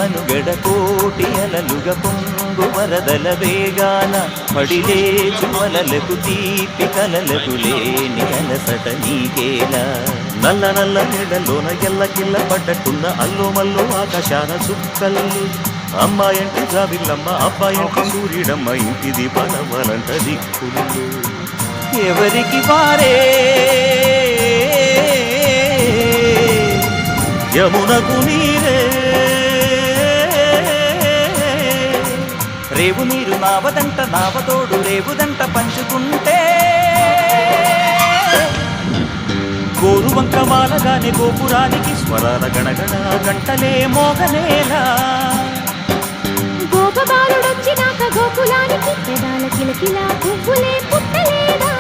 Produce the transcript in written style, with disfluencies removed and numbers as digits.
మనుగడ కోటి అలలుగ పొంగు వరదల వేగాన పడిలేచు వలలకు తీపి కలలకు లేని అలసట నీకేలా నల్ల నల్ల నీడలోన ఎల్లకిల్ల పడ్డట్టున్న అల్లో మల్లో ఆకాశాన చుక్కల్లు అమ్మాయంటే జాబిల్లమ్మ అబ్బాయంటే సూర్యుడమ్మ ఇంటిది పడవలంట దిక్కులు ఎవరికి వారే యమునకు నీరే రేవు నీరు నావదంట నావతోడు రేవుదంట పంచుకుంటే గోరువంక మాలగానే గోపురానికి స్వరాల గణగణ గంటలే మోగనేలా గోపబాలుడొచ్చినాక గోకులానికి పెదాల కిలకిలా పువ్వులే పుట్టలేదా